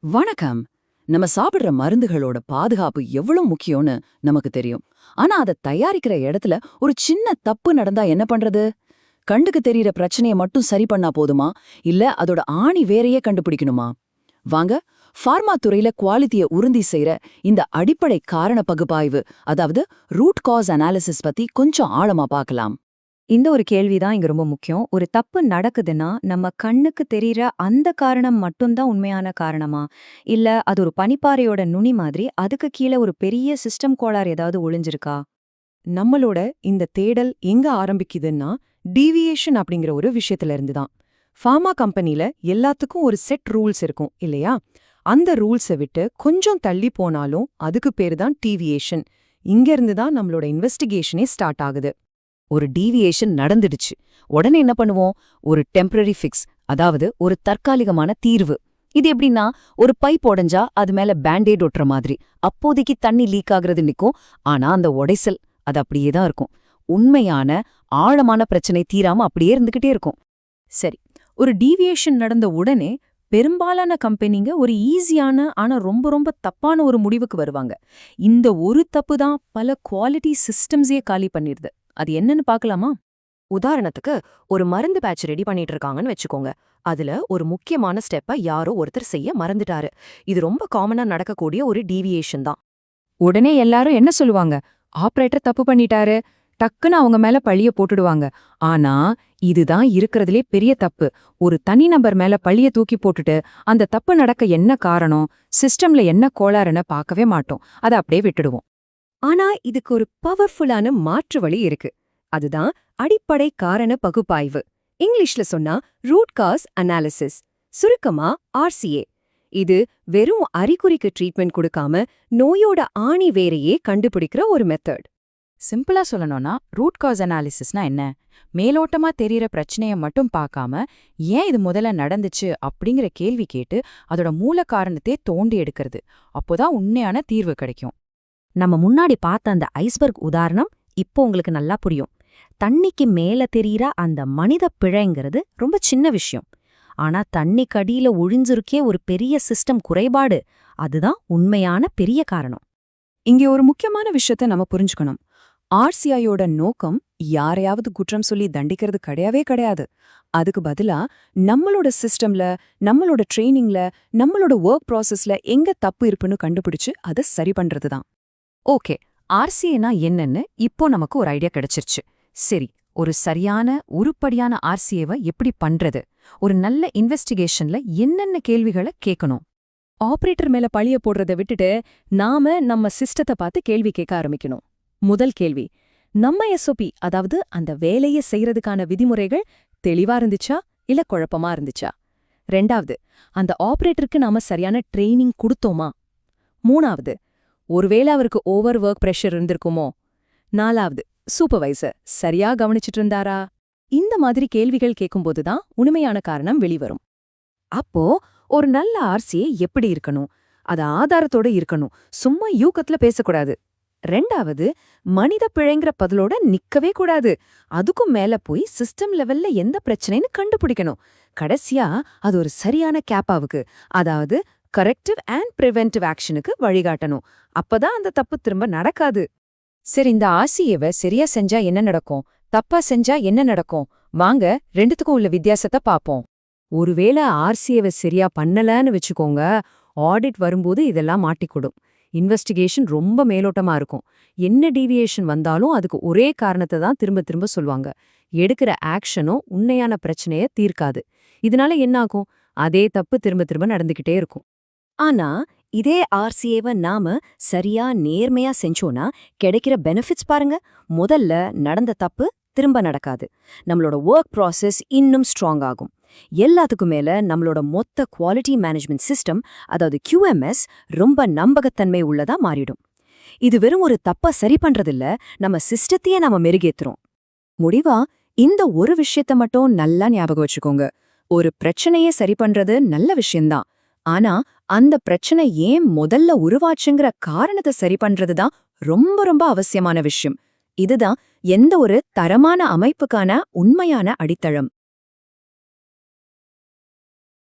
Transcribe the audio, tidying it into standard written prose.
வணக்கம். நம்ம சாப்பிடுற மருந்துகளோட பாதுகாப்பு எவ்வளவு முக்கியம்னு நமக்கு தெரியும். ஆனா அதை தயாரிக்கிற இடத்துல ஒரு சின்ன தப்பு நடந்தா என்ன பண்றது? கண்ணுக்கு தெரியற பிரச்சனையை மட்டும் சரி பண்ணா போதுமா, இல்ல அதோட ஆணி வேறையே கண்டுபிடிக்கணுமா? வாங்க, ஃபார்மா துறையில குவாலிட்டியை உறுதி செய்யற இந்த அடிப்படை காரண பகுப்பாய்வு, அதாவது ரூட் காஸ் அனாலிசிஸ் பத்தி கொஞ்சம் ஆழமா பார்க்கலாம். இந்த ஒரு கேள்விதான் இங்க ரொம்ப முக்கியம். ஒரு தப்பு நடக்குதுன்னா, நம்ம கண்ணுக்கு தெரியற அந்த காரணம் மட்டும்தான் உண்மையான காரணமா? இல்ல அது ஒரு பனிப்பாறையோட நுனி மாதிரி அதுக்கு கீழ ஒரு பெரிய சிஸ்டம் கோளாறு ஏதாவது ஒளிஞ்சிருக்கா? நம்மளோட இந்த தேடல் எங்க ஆரம்பிக்குதுன்னா, டீவியேஷன் அப்படிங்கிற ஒரு விஷயத்துல இருந்து தான். ஃபார்மா கம்பெனில எல்லாத்துக்கும் ஒரு செட் ரூல்ஸ் இருக்கும் இல்லையா? அந்த ரூல்ஸை விட்டு கொஞ்சம் தள்ளி போனாலும் அதுக்கு பேரு தான் டீவியேஷன். இங்க இருந்து தான் நம்மளோட இன்வெஸ்டிகேஷனே ஸ்டார்ட் ஆகுது. ஒரு டீவியேஷன் நடந்துடுச்சு, உடனே என்ன பண்ணுவோம்? ஒரு டெம்பரரி ஃபிக்ஸ், அதாவது ஒரு தற்காலிகமான தீர்வு. இது எப்படின்னா, ஒரு பைப் உடைஞ்சா அது மேல பேண்டேட் ஒட்டுற மாதிரி. அப்போதைக்கு தண்ணி லீக் ஆகுறது நிக்கும், ஆனா அந்த உடைசல் அது அப்படியே தான் இருக்கும். உண்மையான ஆழமான பிரச்சனை தீராம அப்படியே இருந்துகிட்டே இருக்கும். சரி, ஒரு டீவியேஷன் நடந்த உடனே பெரும்பாலான கம்பெனிங்க ஒரு ஈஸியான ஆனா ரொம்ப ரொம்ப தப்பான ஒரு முடிவுக்கு வருவாங்க. இந்த ஒரு தப்பு தான் பல குவாலிட்டி சிஸ்டம்ஸையே காலி பண்ணிடுது. அது என்னன்னு பார்க்கலாமா? உதாரணத்துக்கு, ஒரு மருந்து பேட்ச் ரெடி பண்ணிட்டு இருக்காங்கன்னு வச்சுக்கோங்க. அதுல ஒரு முக்கியமான ஸ்டெப்பை யாரோ ஒருத்தர் செய்ய மறந்துட்டாரு. இது ரொம்ப காமனா நடக்கக்கூடிய ஒரு டீவியேஷன் தான். உடனே எல்லாரும் என்ன சொல்லுவாங்க? ஆப்ரேட்டர் தப்பு பண்ணிட்டாரு. டக்குன்னு அவங்க மேல பழிய போட்டுடுவாங்க. ஆனா இதுதான் இருக்கிறதுலே பெரிய தப்பு. ஒரு தனிநபர் மேல பழிய தூக்கி போட்டுட்டு அந்த தப்பு நடக்க என்ன காரணம், சிஸ்டம்ல என்ன கோளாறுன்னு பார்க்கவே மாட்டோம். அதை அப்படியே விட்டுடுவோம். ஆனா இதுக்கு ஒரு பவர்ஃபுல்லான மாற்று வழி இருக்கு. அதுதான் அடிப்படை காரண பகுப்பாய்வு. இங்கிலீஷ்ல சொன்னா ரூட் காஸ் அனாலிசிஸ், சுருக்கமா RCA. இது வெறும் அறிகுறிக்கு ட்ரீட்மெண்ட் கொடுக்காம நோயோட ஆணி வேரையே கண்டுபிடிக்கிற ஒரு மெத்தட். சிம்பிளா சொல்லணும்னா, ரூட் காஸ் அனாலிசிஸ்னா என்ன? மேலோட்டமா தெரியற பிரச்சனைய மட்டும் பார்க்காம, ஏன் இது முதல்ல நடந்துச்சு அப்படிங்கிற கேள்வி கேட்டு அதோட மூல காரணத்தை தோண்டி எடுக்கிறது. அப்போதான் உண்மையான தீர்வு கிடைக்கும். நம்ம முன்னாடி பார்த்த அந்த ஐஸ்பர்க் உதாரணம் இப்போ உங்களுக்கு நல்லா புரியும். தண்ணிக்கு மேல தெரியற அந்த மனித பிழைங்கிறது ரொம்ப சின்ன விஷயம். ஆனா தண்ணிக்கு அடியில ஒழிஞ்சிருக்கே ஒரு பெரிய சிஸ்டம் குறைபாடு. அதுதான் உண்மையான பெரிய காரணம். இங்கே ஒரு முக்கியமான விஷயத்த நம்ம புரிஞ்சுக்கணும். RCIயோட நோக்கம் யாரையாவது குற்றம் சொல்லி தண்டிக்கிறது கிடையவே கிடையாது. அதுக்கு பதிலா நம்மளோட சிஸ்டம்ல, நம்மளோட ட்ரெய்னிங்ல, நம்மளோட ஒர்க் ப்ராசஸ்ல எங்க தப்பு இருப்புன்னு கண்டுபிடிச்சு அதை சரி பண்றதுதான். ஓகே, RCAனா என்னன்னு இப்போ நமக்கு ஒரு ஐடியா கிடைச்சிருச்சு. சரி, ஒரு சரியான உருப்படியான RCAவை எப்படி பண்றது? ஒரு நல்ல இன்வெஸ்டிகேஷன்ல என்னென்ன கேள்விகளை கேட்கணும்? ஆபரேட்டர் மேல பழிய போடுறதை விட்டுட்டு நாம நம்ம சிஸ்டத்தை பார்த்து கேள்வி கேட்க ஆரம்பிக்கணும். முதல் கேள்வி, நம்ம SOP, அதாவது அந்த வேலையை செய்யறதுக்கான விதிமுறைகள் தெளிவா இருந்துச்சா இல்ல குழப்பமா இருந்துச்சா? ரெண்டாவது, அந்த ஆபரேட்டருக்கு நாம சரியான ட்ரெய்னிங் கொடுத்தோமா? மூணாவது, ஒருவேளை அவருக்கு ஓவர் ஒர்க் பிரஷர் இருந்திருக்குமோ? நாலாவது, சூப்பர்வைசர் சரியா கவனிச்சிட்டு இருந்தாரா? இந்த மாதிரி கேள்விகள் கேட்கும்போது தான் உண்மையான காரணம் வெளிவரும். அப்போ ஒரு நல்ல RCA எப்படி இருக்கணும்? அது ஆதாரத்தோட இருக்கணும், சும்மா யூகத்துல பேசக்கூடாது. ரெண்டாவது, மனித பிழைங்கிற பதிலோட நிக்கவே கூடாது. அதுக்கும் மேல போய் சிஸ்டம் லெவல்ல எந்த பிரச்சனைன்னு கண்டுபிடிக்கணும். கடைசியா அது ஒரு சரியான கேப்பாவுக்கு, அதாவது கரெக்டிவ் அண்ட் பிரிவென்டிவ் ஆக்ஷனுக்கு வழிகாட்டணும். அப்பதான் அந்த தப்பு திரும்ப நடக்காது. சரி, இந்த RCAவை சரியா செஞ்சா என்ன நடக்கும்? தப்பா செஞ்சா என்ன நடக்கும்? வாங்க, ரெண்டுத்துக்கும் உள்ள வித்தியாசத்தை பாப்போம். ஒருவேளை RCAவை சரியா பண்ணலன்னு வச்சுக்கோங்க, ஆடிட் வரும்போது இதெல்லாம் மாட்டிக்கூடும். இன்வெஸ்டிகேஷன் ரொம்ப மேலோட்டமா இருக்கும். என்ன டீவியேஷன் வந்தாலும் அதுக்கு ஒரே காரணத்தை தான் திரும்ப திரும்ப சொல்வாங்க. எடுக்கிற ஆக்ஷனும் உண்மையான பிரச்சனைய தீர்க்காது. இதனால என்னாகும்? அதே தப்பு திரும்ப திரும்ப நடந்துகிட்டே இருக்கும். ஆனா இதே RCAவை நாம சரியா நேர்மையா செஞ்சோனா கிடைக்கிற பெனிஃபிட்ஸ் பாருங்க. முதல்ல நடந்த தப்பு திரும்ப நடக்காது. நம்மளோட ஒர்க் ப்ராசஸ் இன்னும் ஸ்ட்ராங் ஆகும். எல்லாத்துக்கும் மேல நம்மளோட மொத்த குவாலிட்டி மேனேஜ்மெண்ட் சிஸ்டம், அதாவது QMS, ரொம்ப நம்பகத்தன்மை உள்ளதா மாறிடும். இது வெறும் ஒரு தப்ப சரி பண்றதில்ல, நம்ம சிஸ்டத்தையே நாம மெருகேத்துறோம். முடிவா இந்த ஒரு விஷயத்த மட்டும் நல்லா ஞாபகம் வச்சுக்கோங்க. ஒரு பிரச்சனையை சரி பண்றது நல்ல விஷயம்தான். ஆனா அந்த பிரச்சனை ஏன் முதல்ல உருவாச்சுங்கிற காரணத்தை சரி பண்றதுதான் ரொம்ப ரொம்ப அவசியமான விஷயம். இதுதான் எந்த ஒரு தரமான அமைப்புக்கான உண்மையான அடித்தளம்.